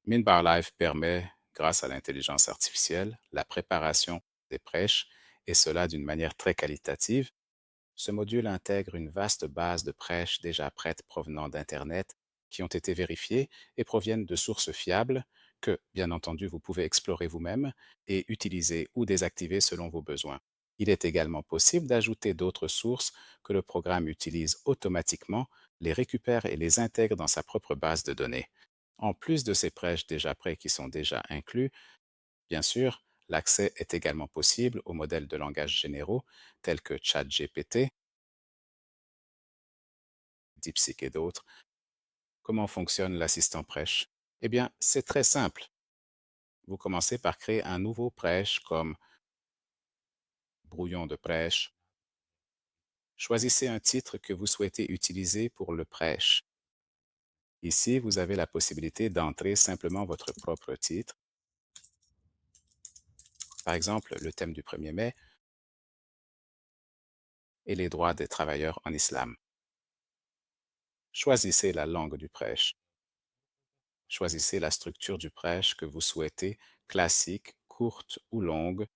Minbar Live permet, grâce à l'intelligence artificielle, la préparation des prêches, et cela d'une manière très qualitative. Ce module intègre une vaste base de prêches déjà prêtes provenant d'Internet qui ont été vérifiées et proviennent de sources fiables que, bien entendu, vous pouvez explorer vous-même et utiliser ou désactiver selon vos besoins. Il est également possible d'ajouter d'autres sources que le programme utilise automatiquement, les récupère et les intègre dans sa propre base de données. En plus de ces prêches déjà prêts qui sont déjà inclus, bien sûr, l'accès est également possible aux modèles de langage généraux tels que ChatGPT, DeepSeek et d'autres. Comment fonctionne l'assistant prêche? Eh bien, c'est très simple. Vous commencez par créer un nouveau prêche comme brouillon de prêche. Choisissez un titre que vous souhaitez utiliser pour le prêche. Ici, vous avez la possibilité d'entrer simplement votre propre titre, par exemple le thème du 1er mai et les droits des travailleurs en islam. Choisissez la langue du prêche. Choisissez la structure du prêche que vous souhaitez, classique, courte ou longue,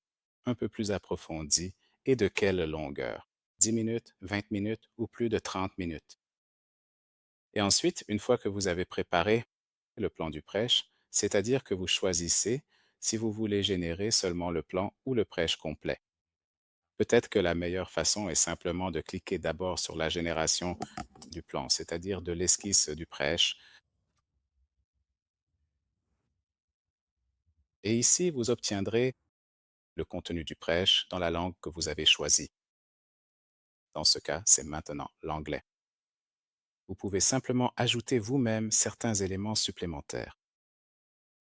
un peu plus approfondie et de quelle longueur? 10 minutes, 20 minutes ou plus de 30 minutes. Et ensuite, une fois que vous avez préparé le plan du prêche, c'est-à-dire que vous choisissez si vous voulez générer seulement le plan ou le prêche complet. Peut-être que la meilleure façon est simplement de cliquer d'abord sur la génération du plan, c'est-à-dire de l'esquisse du prêche. Et ici, vous obtiendrez le contenu du prêche dans la langue que vous avez choisie. Dans ce cas, c'est maintenant l'anglais. Vous pouvez simplement ajouter vous-même certains éléments supplémentaires.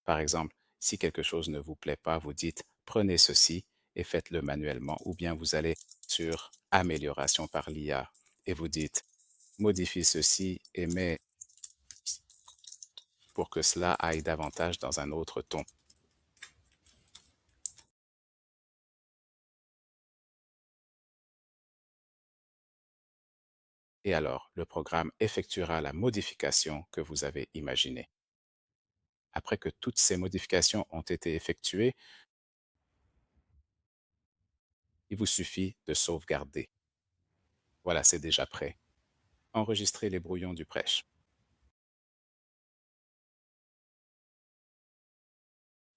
Par exemple, si quelque chose ne vous plaît pas, vous dites prenez ceci et faites-le manuellement, ou bien vous allez sur amélioration par l'IA et vous dites modifie ceci et mets pour que cela aille davantage dans un autre ton. Et alors, le programme effectuera la modification que vous avez imaginée. Après que toutes ces modifications ont été effectuées, il vous suffit de sauvegarder. Voilà, c'est déjà prêt. Enregistrez les brouillons du prêche.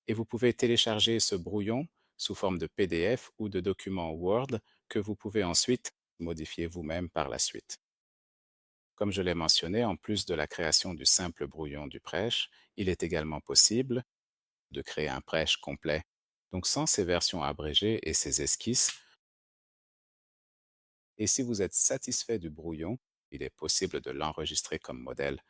Et vous pouvez télécharger ce brouillon sous forme de PDF ou de document Word que vous pouvez ensuite modifier vous-même par la suite. Comme je l'ai mentionné, en plus de la création du simple brouillon du prêche, il est également possible de créer un prêche complet. Donc sans ces versions abrégées et ces esquisses, et si vous êtes satisfait du brouillon, il est possible de l'enregistrer comme modèle.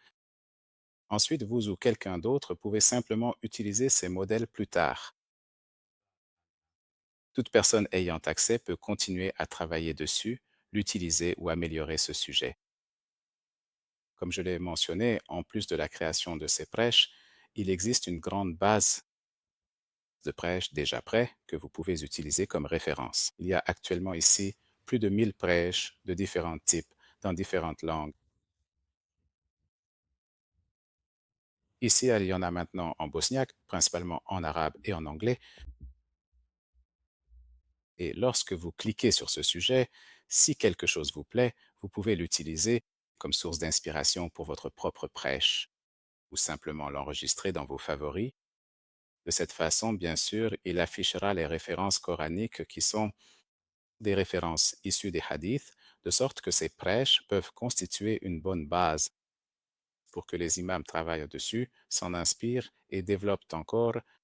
Ensuite, vous ou quelqu'un d'autre pouvez simplement utiliser ces modèles plus tard. Toute personne ayant accès peut continuer à travailler dessus, l'utiliser ou améliorer ce sujet. Comme je l'ai mentionné, en plus de la création de ces prêches, il existe une grande base de prêches déjà prêts que vous pouvez utiliser comme référence. Il y a actuellement ici plus de 1000 prêches de différents types dans différentes langues. Ici, il y en a maintenant en bosniaque, principalement en arabe et en anglais. Et lorsque vous cliquez sur ce sujet, si quelque chose vous plaît, vous pouvez l'utiliser comme source d'inspiration pour votre propre prêche ou simplement l'enregistrer dans vos favoris. De cette façon, bien sûr, il affichera les références coraniques qui sont des références issues des hadiths, de sorte que ces prêches peuvent constituer une bonne base pour que les imams travaillent dessus, s'en inspirent et développent encore